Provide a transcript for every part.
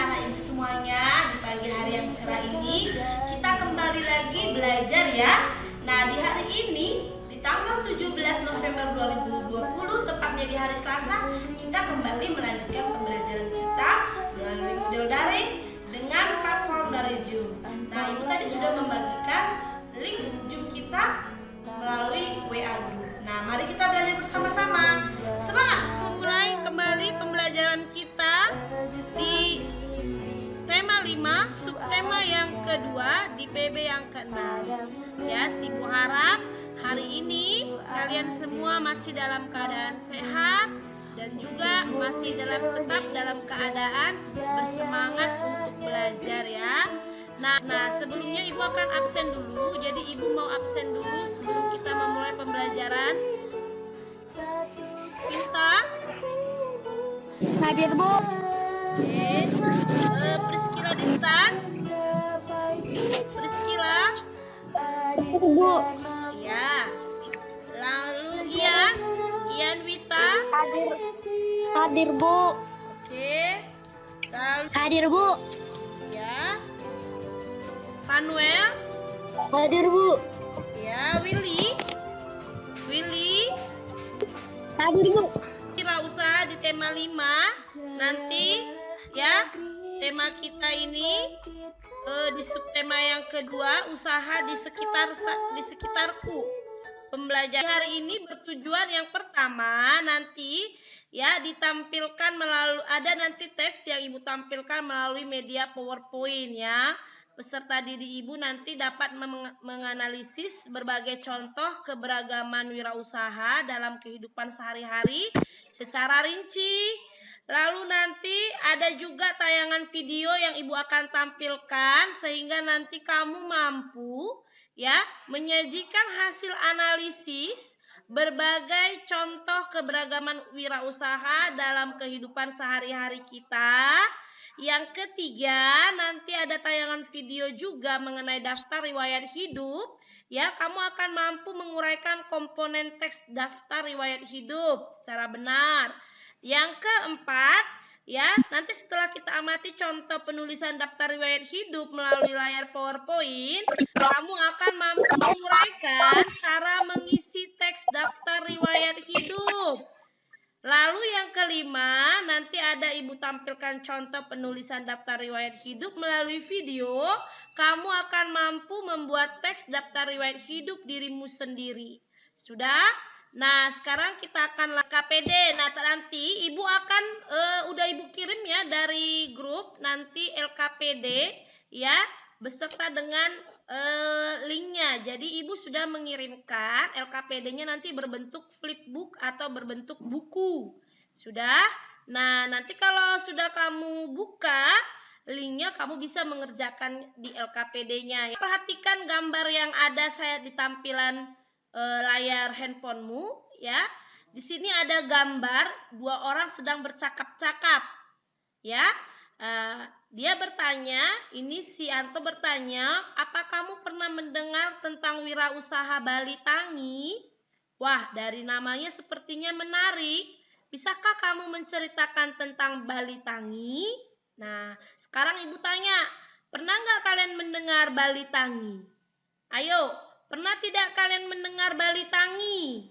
anak ibu semuanya, di pagi hari yang cerah ini kita kembali lagi belajar ya. Nah, di hari ini di tanggal 17 November 2020 tepatnya di hari Selasa, kita kembali melanjutkan pembelajaran kita melalui model daring dengan platform dari Zoom. Nah, ibu tadi sudah membagikan link Zoom kita melalui WA Group. Nah, mari kita belajar bersama-sama. Semangat! Mulai kembali pembelajaran kita di tema 5, subtema yang kedua di PB yang ke-6. Ya, Ibu harap hari ini kalian semua masih dalam keadaan sehat dan juga masih tetap dalam keadaan bersemangat untuk belajar ya. Nah, sebelumnya Ibu akan absen dulu. Jadi Ibu mau absen dulu sebelum kita memulai pembelajaran. Pinta? Hadir, Bu. Oke. Priscila Distan? Priscila? Hadir, Bu. Ya. Lalu Ian Wita? Hadir, Bu. Oke. Lalu Hadir, Bu. ya. Manuel? Hadir, Bu. Ya. Willy? Hadir, Bu. Wirausaha di tema 5. Nanti ya, tema kita ini di subtema yang kedua, usaha di sekitarku. Pembelajaran hari ini bertujuan yang pertama nanti ya ditampilkan melalui nanti teks yang Ibu tampilkan melalui media PowerPoint ya. Peserta didik Ibu nanti dapat menganalisis berbagai contoh keberagaman wirausaha dalam kehidupan sehari-hari secara rinci. Lalu nanti ada juga tayangan video yang Ibu akan tampilkan sehingga nanti kamu mampu ya menyajikan hasil analisis berbagai contoh keberagaman wirausaha dalam kehidupan sehari-hari kita. Yang ketiga, nanti ada tayangan video juga mengenai daftar riwayat hidup. Ya, kamu akan mampu menguraikan komponen teks daftar riwayat hidup secara benar. Yang keempat, ya, nanti setelah kita amati contoh penulisan daftar riwayat hidup melalui layar PowerPoint, kamu akan mampu menguraikan cara mengisi teks daftar riwayat hidup. Lalu yang kelima, nanti ada Ibu tampilkan contoh penulisan daftar riwayat hidup melalui video. Kamu akan mampu membuat teks daftar riwayat hidup dirimu sendiri. Sudah? Nah, sekarang kita akan KPD. Nah, nanti Ibu akan udah Ibu kirim ya dari grup nanti LKPD ya beserta dengan linknya. Jadi Ibu sudah mengirimkan LKPD-nya nanti berbentuk flipbook atau berbentuk buku. Sudah? Nah, nanti kalau sudah kamu buka linknya, kamu bisa mengerjakan di LKPD-nya. Perhatikan gambar yang ada saya di tampilan layar handphonemu ya. Di sini ada gambar dua orang sedang bercakap-cakap ya. Dia bertanya, ini si Anto bertanya, apa kamu pernah mendengar tentang wirausaha Bali Tangi? Wah, dari namanya sepertinya menarik. Bisakah kamu menceritakan tentang Bali Tangi? Nah, sekarang Ibu tanya, pernah nggak kalian mendengar Bali Tangi? Ayo, pernah tidak kalian mendengar Bali Tangi?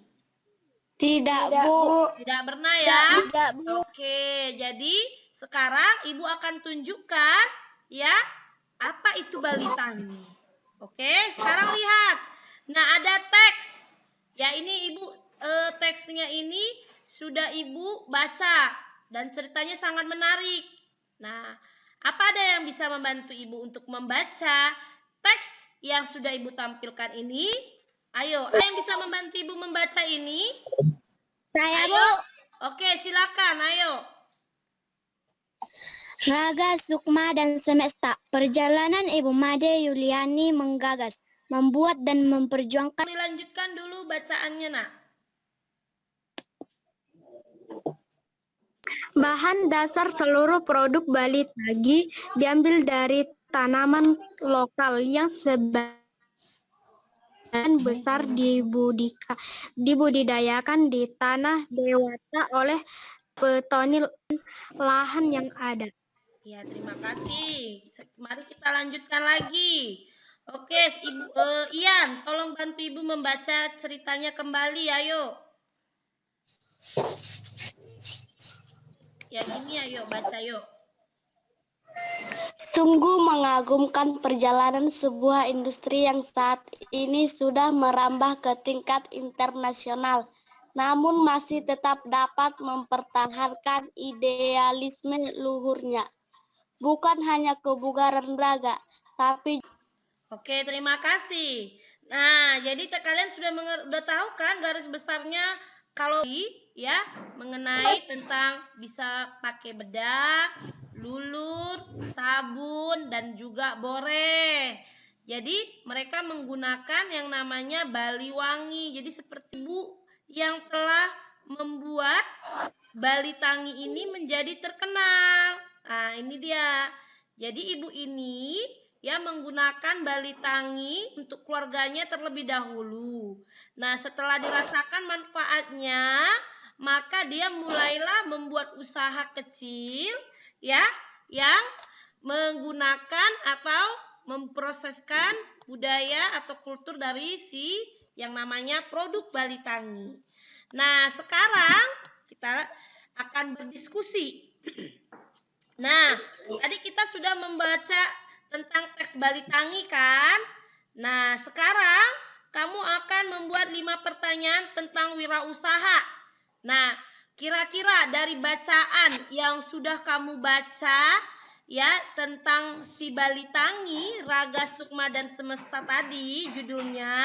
Tidak, Bu. Tidak pernah ya? Tidak, Bu. Oke, jadi sekarang Ibu akan tunjukkan ya apa itu Bali Tangi. Oke, sekarang lihat. Nah, ada teks. Ya, ini Ibu teksnya ini sudah Ibu baca dan ceritanya sangat menarik. Nah, apa ada yang bisa membantu Ibu untuk membaca teks yang sudah Ibu tampilkan ini? Ayo, ada yang bisa membantu Ibu membaca ini? Saya, Ayo. Bu. Oke, silakan. Ayo. Raga, Sukma, dan Semesta. Perjalanan Ibu Made Yuliani menggagas, membuat dan memperjuangkan. Dilanjutkan dulu bacaannya, Nak. Bahan dasar seluruh produk Bali Tangi diambil dari tanaman lokal yang sebagian besar dibudidayakan di tanah dewata oleh petani lahan yang ada. Ya, terima kasih. Mari kita lanjutkan lagi. Oke, Ibu Ian, tolong bantu Ibu membaca ceritanya kembali, ayo. Yang ini ayo baca yuk. Sungguh mengagumkan perjalanan sebuah industri yang saat ini sudah merambah ke tingkat internasional, namun masih tetap dapat mempertahankan idealisme luhurnya. Bukan hanya kebugaran raga, tapi... Oke, terima kasih. Nah, jadi kalian sudah tahu kan garis besarnya kalau ya mengenai tentang bisa pakai bedak, lulur, sabun, dan juga boreh. Jadi mereka menggunakan yang namanya bali wangi. Jadi seperti Ibu yang telah membuat bali tangi ini menjadi terkenal. Nah, ini dia. Jadi Ibu ini ya menggunakan bali tangi untuk keluarganya terlebih dahulu. Nah, setelah dirasakan manfaatnya, maka dia mulailah membuat usaha kecil ya yang menggunakan atau memproseskan budaya atau kultur dari si yang namanya produk bali tangi. Nah, sekarang kita akan berdiskusi. Nah, tadi kita sudah membaca tentang teks bali tangi kan? Nah, sekarang kamu akan membuat 5 pertanyaan tentang wirausaha. Nah, kira-kira dari bacaan yang sudah kamu baca ya tentang si bali tangi, Raga Sukma dan Semesta tadi judulnya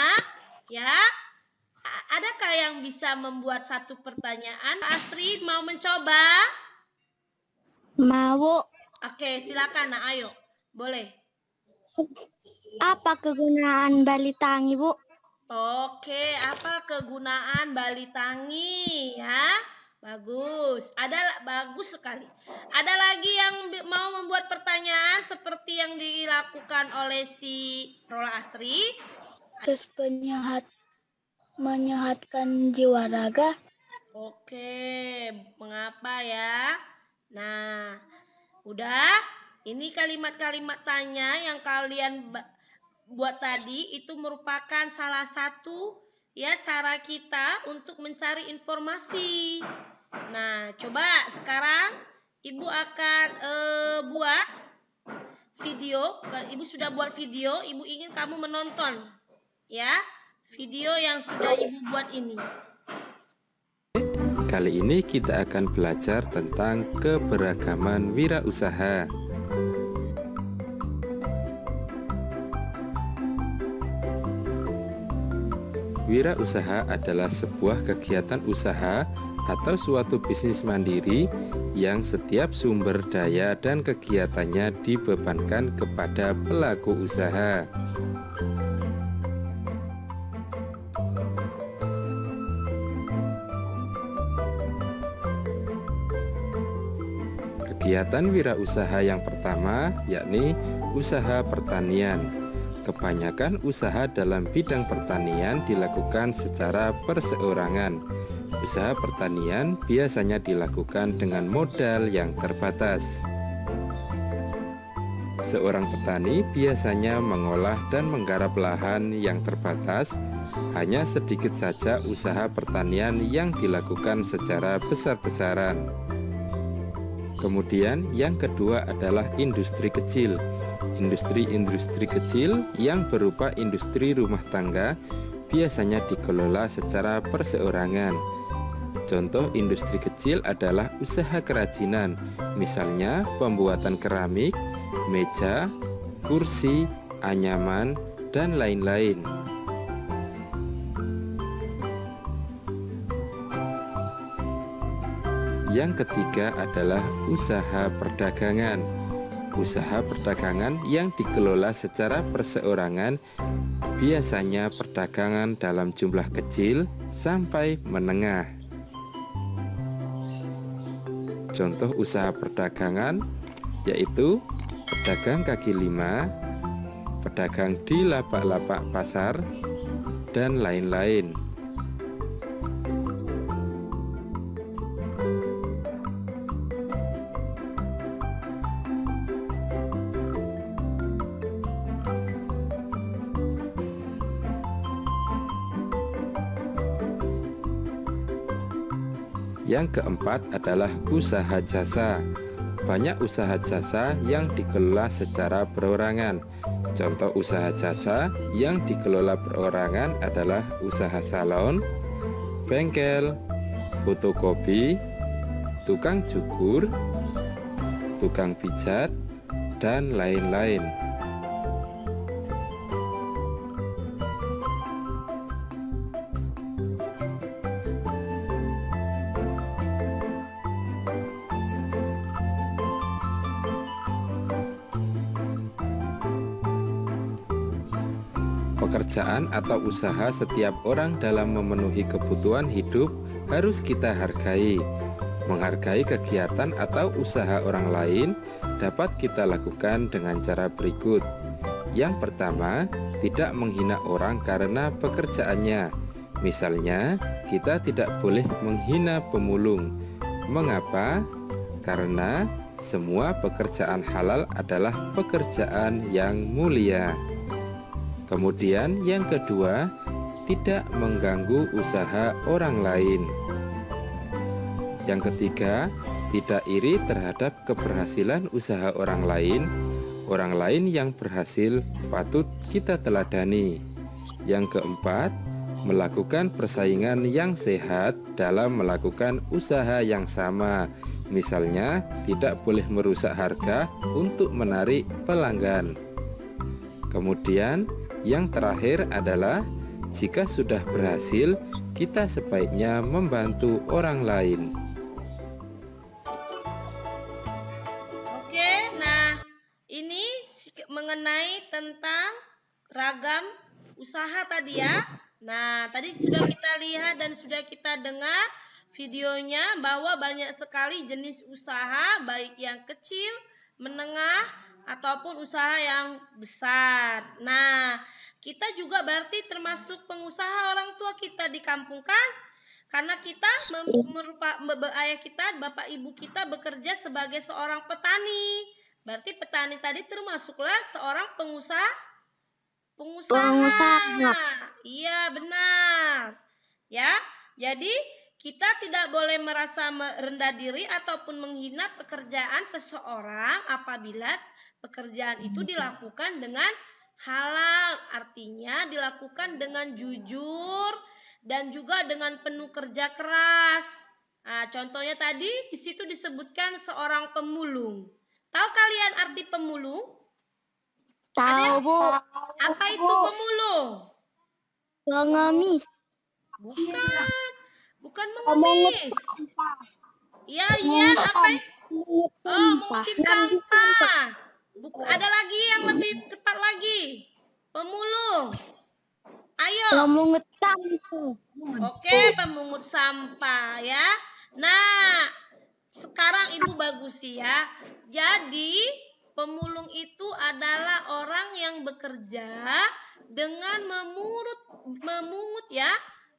ya. Adakah yang bisa membuat satu pertanyaan? Asri mau mencoba? Mau. Oke, silakan. Nah, ayo. Boleh. Apa kegunaan bali tangi, Bu? Oke, apa kegunaan bali tangi ya? Bagus. Bagus sekali. Ada lagi yang mau membuat pertanyaan seperti yang dilakukan oleh si Rola Asri? Terus menyehatkan jiwa raga. Oke, mengapa ya? Nah, udah. Ini kalimat-kalimat tanya yang kalian buat tadi itu merupakan salah satu ya cara kita untuk mencari informasi. Nah, coba sekarang Ibu akan buat video. Kalau Ibu sudah buat video, Ibu ingin kamu menonton ya video yang sudah Ibu buat ini. Kali ini kita akan belajar tentang keberagaman wirausaha. Wirausaha adalah sebuah kegiatan usaha atau suatu bisnis mandiri yang setiap sumber daya dan kegiatannya dibebankan kepada pelaku usaha. Kegiatan wirausaha yang pertama yakni usaha pertanian. Kebanyakan usaha dalam bidang pertanian dilakukan secara perseorangan. Usaha pertanian biasanya dilakukan dengan modal yang terbatas. Seorang petani biasanya mengolah dan menggarap lahan yang terbatas. Hanya sedikit saja usaha pertanian yang dilakukan secara besar-besaran. Kemudian yang kedua adalah industri kecil. Industri-industri kecil yang berupa industri rumah tangga biasanya dikelola secara perseorangan. Contoh industri kecil adalah usaha kerajinan, misalnya pembuatan keramik, meja, kursi, anyaman, dan lain-lain. Yang ketiga adalah usaha perdagangan. Usaha perdagangan yang dikelola secara perseorangan, biasanya perdagangan dalam jumlah kecil sampai menengah. Contoh usaha perdagangan yaitu pedagang kaki lima, pedagang di lapak-lapak pasar, dan lain-lain. Yang keempat adalah usaha jasa. Banyak usaha jasa yang dikelola secara perorangan. Contoh usaha jasa yang dikelola perorangan adalah usaha salon, bengkel, fotokopi, tukang cukur, tukang pijat, dan lain-lain. Pekerjaan atau usaha setiap orang dalam memenuhi kebutuhan hidup harus kita hargai. Menghargai kegiatan atau usaha orang lain dapat kita lakukan dengan cara berikut. Yang pertama, tidak menghina orang karena pekerjaannya. Misalnya, kita tidak boleh menghina pemulung. Mengapa? Karena semua pekerjaan halal adalah pekerjaan yang mulia. Kemudian yang kedua, tidak mengganggu usaha orang lain. Yang ketiga, tidak iri terhadap keberhasilan usaha orang lain. Orang lain yang berhasil patut kita teladani. Yang keempat, melakukan persaingan yang sehat dalam melakukan usaha yang sama. Misalnya, tidak boleh merusak harga untuk menarik pelanggan. Kemudian, yang terakhir adalah jika sudah berhasil, kita sebaiknya membantu orang lain. Oke, nah ini mengenai tentang ragam usaha tadi ya. Nah, tadi sudah kita lihat dan sudah kita dengar videonya bahwa banyak sekali jenis usaha, baik yang kecil, menengah, ataupun usaha yang besar. Nah, kita juga berarti termasuk pengusaha orang tua kita di kampung kan? Karena kita ayah kita, bapak ibu kita bekerja sebagai seorang petani. Berarti petani tadi termasuklah seorang pengusaha. Iya, benar. Ya, jadi kita tidak boleh merasa rendah diri ataupun menghina pekerjaan seseorang apabila pekerjaan itu dilakukan dengan halal, artinya dilakukan dengan jujur dan juga dengan penuh kerja keras. Nah, contohnya tadi di situ disebutkan seorang pemulung. Tahu kalian arti pemulung? Tahu, Bu. Apa itu pemulung? Pengemis. Bukan mengemis. Iya, apa? Oh, mengutip sampah. Ada lagi yang lebih tepat lagi. Pemulung. Ayo. Pemungut sampah. Oke, pemungut sampah ya. Nah, sekarang Ibu bagus ya. Jadi, pemulung itu adalah orang yang bekerja dengan memungut ya,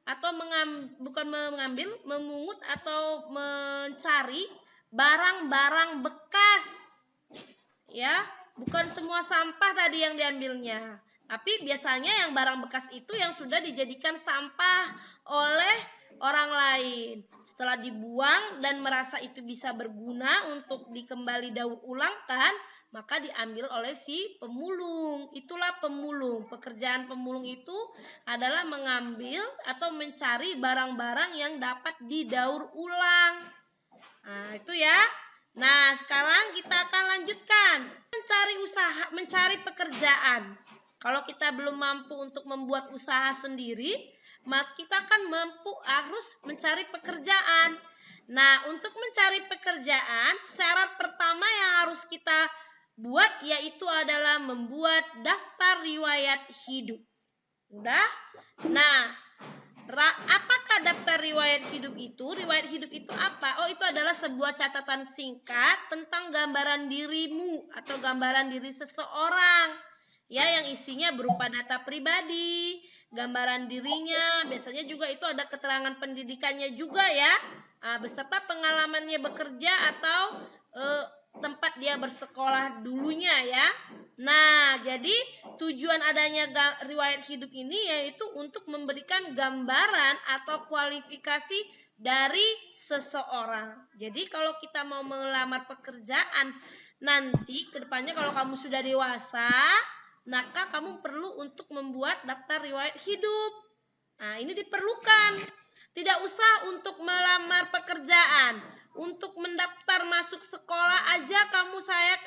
atau memungut atau mencari barang-barang bekas. Ya, bukan semua sampah tadi yang diambilnya. Tapi biasanya yang barang bekas itu yang sudah dijadikan sampah oleh orang lain. Setelah dibuang dan merasa itu bisa berguna untuk dikembali daur ulangkan, maka diambil oleh si pemulung. Itulah pemulung. Pekerjaan pemulung itu adalah mengambil atau mencari barang-barang yang dapat didaur ulang. Nah, itu ya. Nah, sekarang kita akan lanjutkan mencari pekerjaan. Kalau kita belum mampu untuk membuat usaha sendiri, maka kita akan harus mencari pekerjaan. Nah, untuk mencari pekerjaan, syarat pertama yang harus kita buat yaitu adalah membuat daftar riwayat hidup. Udah? Nah, apakah daftar riwayat hidup itu? Riwayat hidup itu apa? Oh, itu adalah sebuah catatan singkat tentang gambaran dirimu atau gambaran diri seseorang. Ya, yang isinya berupa data pribadi, gambaran dirinya, biasanya juga itu ada keterangan pendidikannya juga ya, beserta pengalamannya bekerja atau tempat dia bersekolah dulunya ya. Nah, jadi tujuan adanya riwayat hidup ini yaitu untuk memberikan gambaran atau kualifikasi dari seseorang. Jadi kalau kita mau melamar pekerjaan nanti ke depannya kalau kamu sudah dewasa, maka kamu perlu untuk membuat daftar riwayat hidup. Nah, ini diperlukan. Tidak usah untuk melamar pekerjaan, untuk mendaftar masuk sekolah aja saya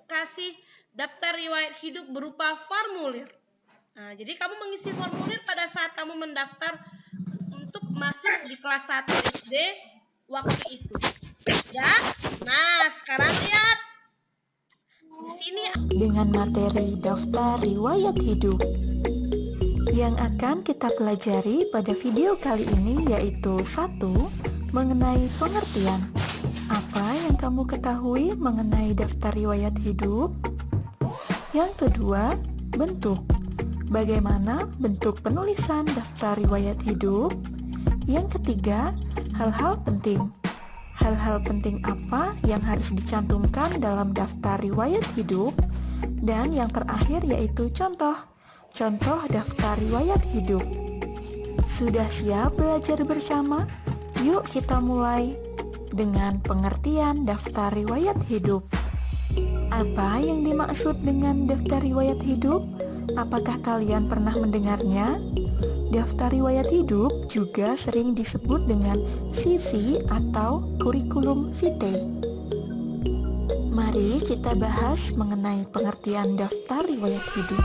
kasih daftar riwayat hidup berupa formulir. Nah, jadi kamu mengisi formulir pada saat kamu mendaftar untuk masuk di kelas 1 SD waktu itu. Ya. Nah, sekarang lihat. Di sini dengan materi daftar riwayat hidup. Yang akan kita pelajari pada video kali ini yaitu 1. Mengenai pengertian. Apa yang kamu ketahui mengenai daftar riwayat hidup? Yang kedua, bentuk. Bagaimana bentuk penulisan daftar riwayat hidup? Yang ketiga, hal-hal penting. Hal-hal penting apa yang harus dicantumkan dalam daftar riwayat hidup? Dan yang terakhir yaitu contoh daftar riwayat hidup. Sudah siap belajar bersama? Yuk kita mulai dengan pengertian daftar riwayat hidup. Apa yang dimaksud dengan daftar riwayat hidup? Apakah kalian pernah mendengarnya? Daftar riwayat hidup juga sering disebut dengan CV atau kurikulum vitae. Mari kita bahas mengenai pengertian daftar riwayat hidup.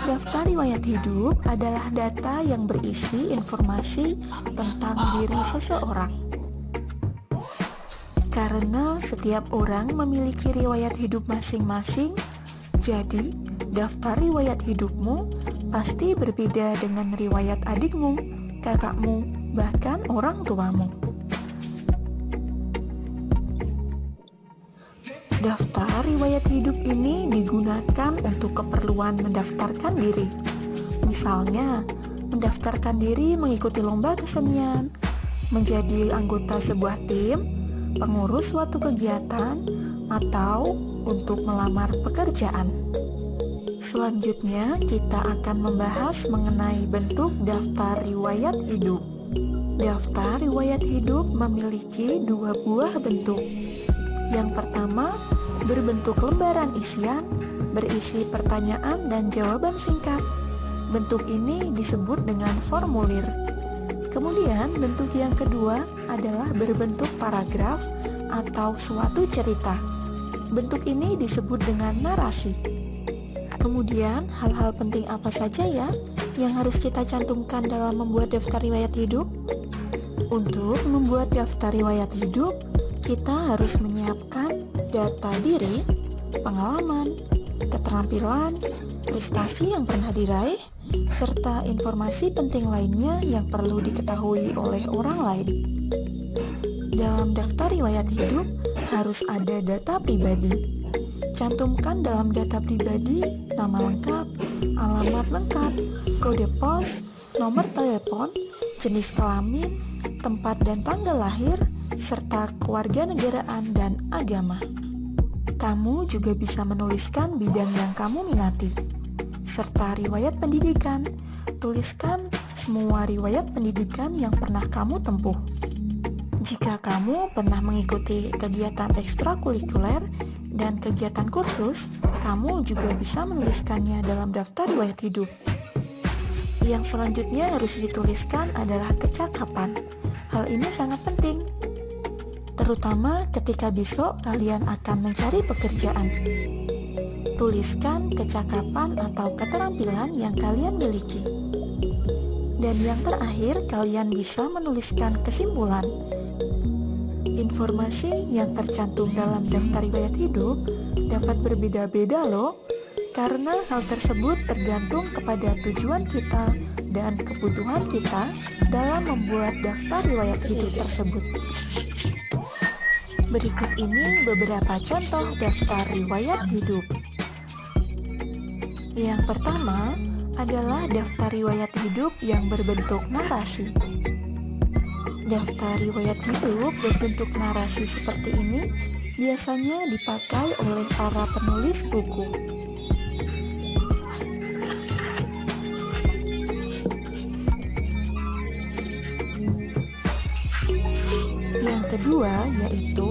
Daftar riwayat hidup adalah data yang berisi informasi tentang diri seseorang. Karena setiap orang memiliki riwayat hidup masing-masing, jadi daftar riwayat hidupmu pasti berbeda dengan riwayat adikmu, kakakmu, bahkan orang tuamu. Daftar riwayat hidup ini digunakan untuk keperluan mendaftarkan diri. Misalnya, mendaftarkan diri mengikuti lomba kesenian, menjadi anggota sebuah tim, pengurus suatu kegiatan, atau untuk melamar pekerjaan. Selanjutnya, kita akan membahas mengenai bentuk daftar riwayat hidup. Daftar riwayat hidup memiliki 2 buah bentuk. Yang pertama, berbentuk lembaran isian, berisi pertanyaan dan jawaban singkat. Bentuk ini disebut dengan formulir. Kemudian, bentuk yang kedua adalah berbentuk paragraf atau suatu cerita. Bentuk ini disebut dengan narasi. Kemudian, hal-hal penting apa saja ya yang harus kita cantumkan dalam membuat daftar riwayat hidup? Untuk membuat daftar riwayat hidup, kita harus menyiapkan data diri, pengalaman, keterampilan, prestasi yang pernah diraih, serta informasi penting lainnya yang perlu diketahui oleh orang lain. Dalam daftar riwayat hidup harus ada data pribadi. Cantumkan dalam data pribadi nama lengkap, alamat lengkap, kode pos, nomor telepon, jenis kelamin, tempat dan tanggal lahir, serta kewarganegaraan dan agama. Kamu juga bisa menuliskan bidang yang kamu minati, serta riwayat pendidikan. Tuliskan semua riwayat pendidikan yang pernah kamu tempuh. Jika kamu pernah mengikuti kegiatan ekstrakurikuler dan kegiatan kursus, kamu juga bisa menuliskannya dalam daftar riwayat hidup. Yang selanjutnya harus dituliskan adalah kecakapan. Hal ini sangat penting, terutama ketika besok kalian akan mencari pekerjaan. Tuliskan kecakapan atau keterampilan yang kalian miliki. Dan yang terakhir, kalian bisa menuliskan kesimpulan. Informasi yang tercantum dalam daftar riwayat hidup dapat berbeda-beda loh, karena hal tersebut tergantung kepada tujuan kita dan kebutuhan kita dalam membuat daftar riwayat hidup tersebut. Berikut ini beberapa contoh daftar riwayat hidup. Yang pertama adalah daftar riwayat hidup yang berbentuk narasi. Daftar riwayat hidup berbentuk narasi seperti ini biasanya dipakai oleh para penulis buku. Yang kedua yaitu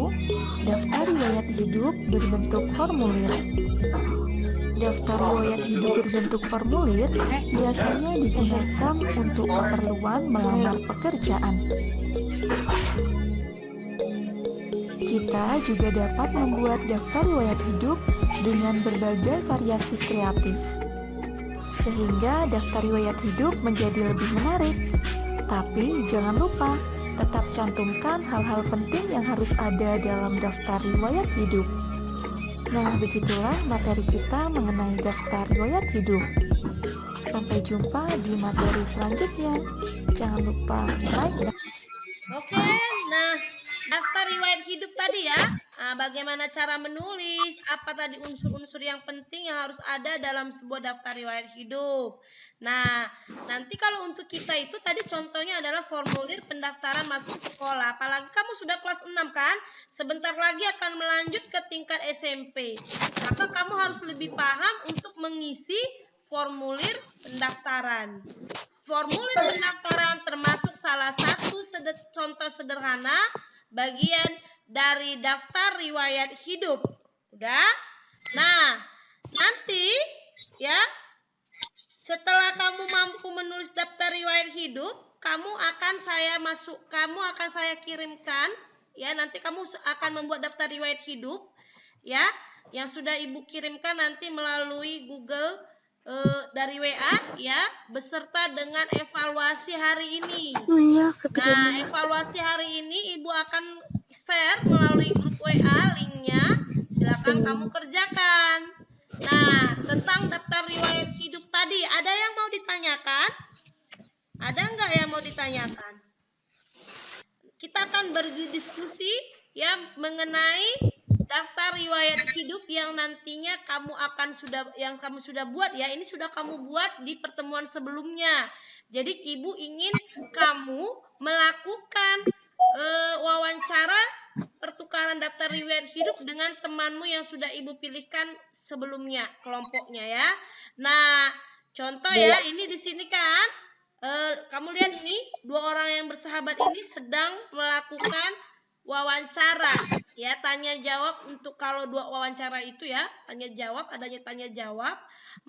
daftar riwayat hidup berbentuk formulir. Daftar riwayat hidup berbentuk formulir biasanya digunakan untuk keperluan melamar pekerjaan. Kita juga dapat membuat daftar riwayat hidup dengan berbagai variasi kreatif, sehingga daftar riwayat hidup menjadi lebih menarik. Tapi jangan lupa, tetap cantumkan hal-hal penting yang harus ada dalam daftar riwayat hidup. Nah, begitulah materi kita mengenai daftar riwayat hidup. Sampai jumpa di materi selanjutnya. Jangan lupa like dan... Oke, nah daftar riwayat hidup tadi ya. Bagaimana cara menulis, apa tadi unsur-unsur yang penting yang harus ada dalam sebuah daftar riwayat hidup. Nah, nanti kalau untuk kita itu tadi contohnya adalah formulir pendaftaran masuk sekolah. Apalagi kamu sudah kelas 6 kan? Sebentar lagi akan melanjut ke tingkat SMP. Maka kamu harus lebih paham untuk mengisi formulir pendaftaran. Formulir pendaftaran termasuk salah satu contoh sederhana bagian dari daftar riwayat hidup. Udah? Nah, nanti ya setelah kamu mampu menulis daftar riwayat hidup, kamu akan saya kirimkan ya, nanti kamu akan membuat daftar riwayat hidup ya, yang sudah Ibu kirimkan nanti melalui Google dari WA ya, beserta dengan evaluasi hari ini. Nah, evaluasi hari ini Ibu akan share melalui grup WA linknya. Silakan kamu kerjakan. Nah, tentang daftar riwayat hidup tadi, ada yang mau ditanyakan? Ada nggak yang mau ditanyakan? Kita akan berdiskusi ya mengenai daftar riwayat hidup yang nantinya kamu sudah buat ya. Ini sudah kamu buat di pertemuan sebelumnya. Jadi Ibu ingin kamu melakukan wawancara pertukaran daftar riwayat hidup dengan temanmu yang sudah Ibu pilihkan sebelumnya, kelompoknya ya. Nah, contoh ya, ini di sini kan, kamu lihat ini, dua orang yang bersahabat ini sedang melakukan wawancara, ya, tanya jawab. Untuk kalau dua wawancara itu ya, adanya tanya jawab,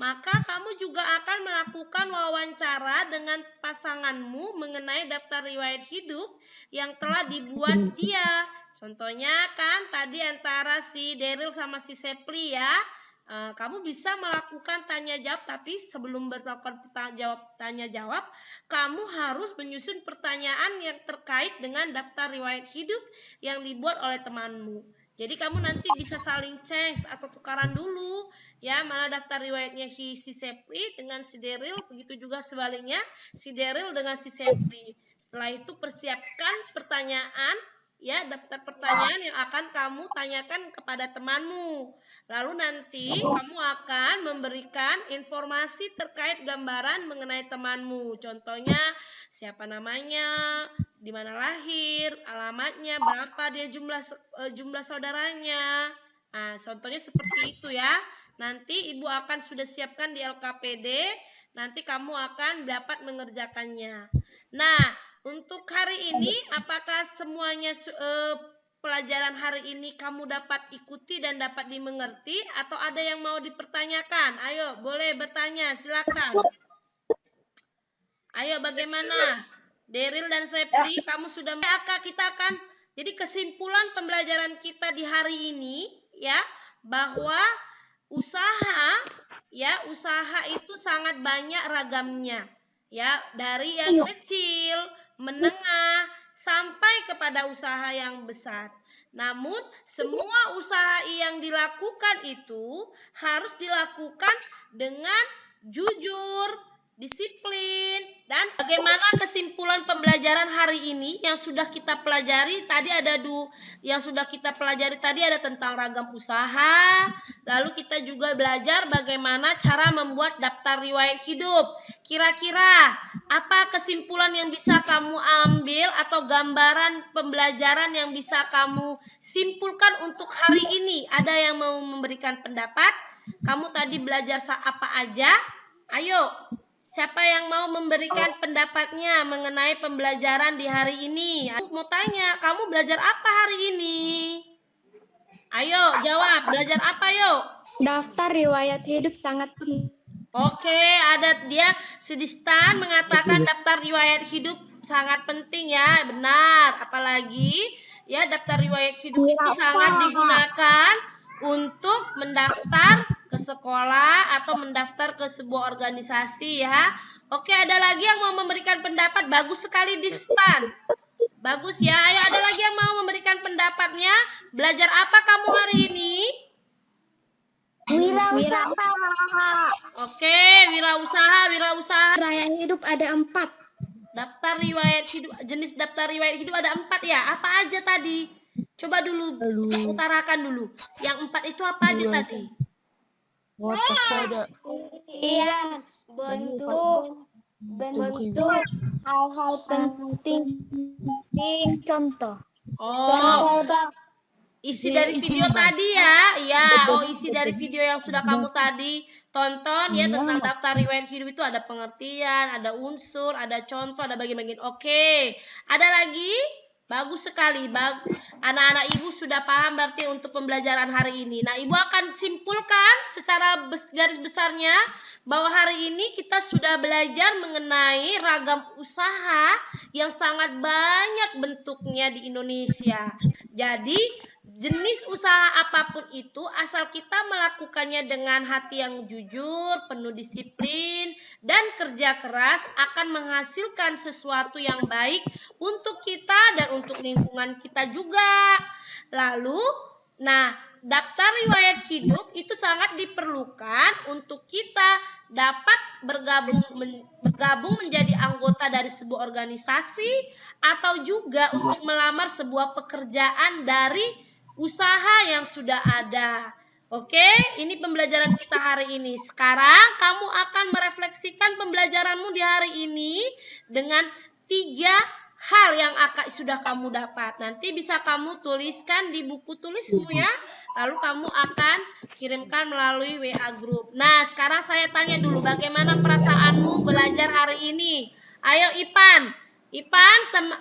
maka kamu juga akan melakukan wawancara dengan pasanganmu mengenai daftar riwayat hidup yang telah dibuat dia. Contohnya kan tadi antara si Daryl sama si Sepli ya. Kamu bisa melakukan tanya jawab, tapi sebelum melakukan tanya jawab, kamu harus menyusun pertanyaan yang terkait dengan daftar riwayat hidup yang dibuat oleh temanmu. Jadi kamu nanti bisa saling cek atau tukaran dulu ya, mana daftar riwayatnya si Sepli dengan si Daryl, begitu juga sebaliknya si Daryl dengan si Sepli. Setelah itu persiapkan pertanyaan ya, daftar pertanyaan yang akan kamu tanyakan kepada temanmu. Lalu nanti kamu akan memberikan informasi terkait gambaran mengenai temanmu. Contohnya siapa namanya, di mana lahir, alamatnya, berapa dia jumlah saudaranya. Nah, contohnya seperti itu ya. Nanti Ibu akan sudah siapkan di LKPD, nanti kamu akan dapat mengerjakannya. Nah, untuk hari ini, apakah semuanya pelajaran hari ini kamu dapat ikuti dan dapat dimengerti, atau ada yang mau dipertanyakan? Ayo, boleh bertanya, silakan. Ayo, bagaimana? Daryl dan Sepli, kamu sudah kita akan, jadi kesimpulan pembelajaran kita di hari ini ya, bahwa usaha itu sangat banyak ragamnya ya, dari yang kecil, menengah, sampai kepada usaha yang besar. Namun semua usaha yang dilakukan itu harus dilakukan dengan jujur, disiplin. Dan bagaimana kesimpulan pembelajaran hari ini yang sudah kita pelajari tadi ada tentang ragam usaha. Lalu kita juga belajar bagaimana cara membuat daftar riwayat hidup. Kira-kira apa kesimpulan yang bisa kamu ambil atau gambaran pembelajaran yang bisa kamu simpulkan untuk hari ini? Ada yang mau memberikan pendapat? Kamu tadi belajar apa aja? Ayo, siapa yang mau memberikan pendapatnya mengenai pembelajaran di hari ini? Aku mau tanya, kamu belajar apa hari ini? Ayo, jawab. Belajar apa, yuk? Daftar riwayat hidup sangat penting. Oke, ada dia Sudistan mengatakan daftar riwayat hidup sangat penting ya, benar. Apalagi ya daftar riwayat hidup itu sangat digunakan untuk mendaftar ke sekolah atau mendaftar ke sebuah organisasi ya. Oke, ada lagi yang mau memberikan pendapat? Bagus sekali Sudistan. Bagus ya. Ayo, ada lagi yang mau memberikan pendapatnya? Belajar apa kamu hari ini? Wirausaha. Oke, wirausaha. Riwayat hidup ada 4. Daftar riwayat hidup, jenis daftar riwayat hidup ada 4 ya. Apa aja tadi? Coba dulu kita utarakan dulu. Yang 4 itu apa aja tadi? Iya, bentuk hal-hal penting contoh. Oh, isi dari video tadi ya. Iya, isi dari video yang sudah kamu tadi tonton ya tentang daftar riwayat hidup itu ada pengertian, ada unsur, ada contoh, ada bagian-bagian. Oke. Ada lagi? Bagus sekali. Anak-anak Ibu sudah paham berarti untuk pembelajaran hari ini. Nah, Ibu akan simpulkan secara garis besarnya bahwa hari ini kita sudah belajar mengenai ragam usaha yang sangat banyak bentuknya di Indonesia. Jadi, jenis usaha apapun itu asal kita melakukannya dengan hati yang jujur, penuh disiplin, dan kerja keras akan menghasilkan sesuatu yang baik untuk kita dan untuk lingkungan kita juga. Lalu, daftar riwayat hidup itu sangat diperlukan untuk kita dapat bergabung menjadi anggota dari sebuah organisasi atau juga untuk melamar sebuah pekerjaan dari usaha yang sudah ada. Oke, ini pembelajaran kita hari ini. Sekarang kamu akan merefleksikan pembelajaranmu di hari ini dengan 3 hal yang sudah kamu dapat. Nanti bisa kamu tuliskan di buku tulismu ya. Lalu kamu akan kirimkan melalui WA group. Nah, sekarang saya tanya dulu bagaimana perasaanmu belajar hari ini? Ayo Ipan,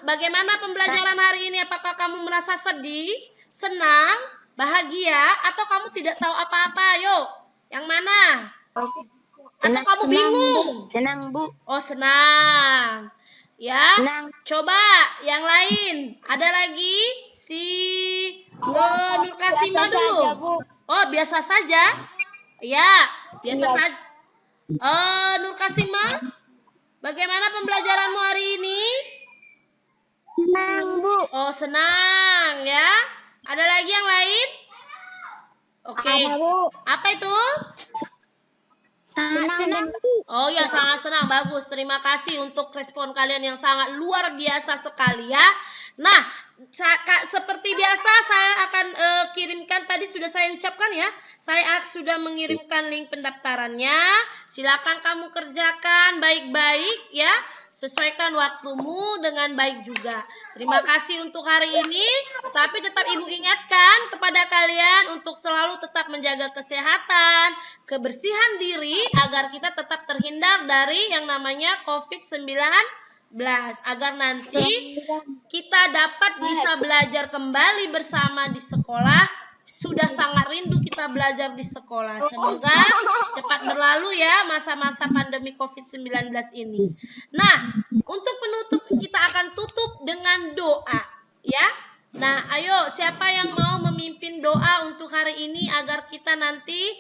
bagaimana pembelajaran hari ini? Apakah kamu merasa sedih, senang, bahagia, atau kamu tidak tahu apa-apa? Ayo, yang mana? Atau kamu bingung? Senang, Bu. Oh, senang. Ya, Senang. coba yang lain. Ada lagi si Nur Kasima dulu. Oh, biasa saja. Ya, biasa saja. Nur Kasima, bagaimana pembelajaranmu hari ini? Senang, Bu. Oh, senang ya. Ada lagi yang lain? Oke. Apa itu? Senang. Oh ya, sangat senang. Bagus. Terima kasih untuk respon kalian yang sangat luar biasa sekali ya. Nah, seperti biasa saya akan kirimkan, tadi sudah saya ucapkan ya. Saya sudah mengirimkan link pendaftarannya. Silakan kamu kerjakan baik-baik ya. Sesuaikan waktumu dengan baik juga. Terima kasih untuk hari ini. Tapi tetap Ibu ingatkan kepada kalian untuk selalu tetap menjaga kesehatan, kebersihan diri agar kita tetap terhindar dari yang namanya COVID-19. Agar nanti kita dapat bisa belajar kembali bersama di sekolah. Sudah sangat rindu kita belajar di sekolah. Semoga cepat berlalu ya masa-masa pandemi COVID-19 ini. Nah, untuk penutup kita akan tutup dengan doa ya. Nah, ayo siapa yang mau memimpin doa untuk hari ini agar kita nanti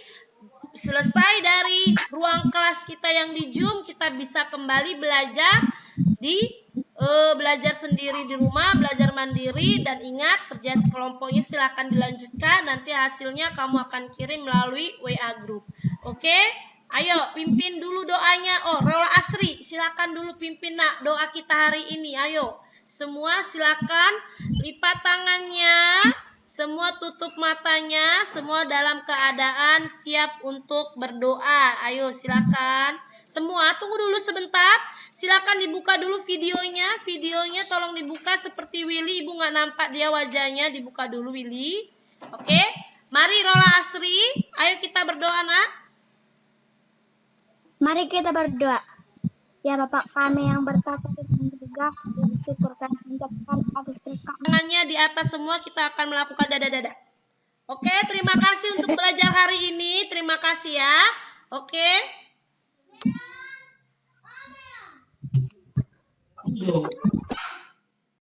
selesai dari ruang kelas kita yang di Zoom, kita bisa kembali belajar belajar sendiri di rumah, belajar mandiri, dan ingat kerja kelompoknya silakan dilanjutkan. Nanti hasilnya kamu akan kirim melalui WA group. Oke? Ayo pimpin dulu doanya. Oh, Rola Asri, silakan dulu pimpin nak doa kita hari ini. Ayo. Semua silakan lipat tangannya, semua tutup matanya, semua dalam keadaan siap untuk berdoa. Ayo silakan. Semua tunggu dulu sebentar. Silakan dibuka dulu videonya. Videonya tolong dibuka seperti Willy. Ibu nggak nampak dia wajahnya. Dibuka dulu Willy. Oke. Mari Rola Asri. Ayo kita berdoa nak. Mari kita berdoa. Ya Bapak kami yang berkata dan juga bersyukurkan mengucapkan atas berkat. Tangannya di atas semua, kita akan melakukan dada-dada. Oke, terima kasih untuk belajar hari ini. Terima kasih ya. Oke.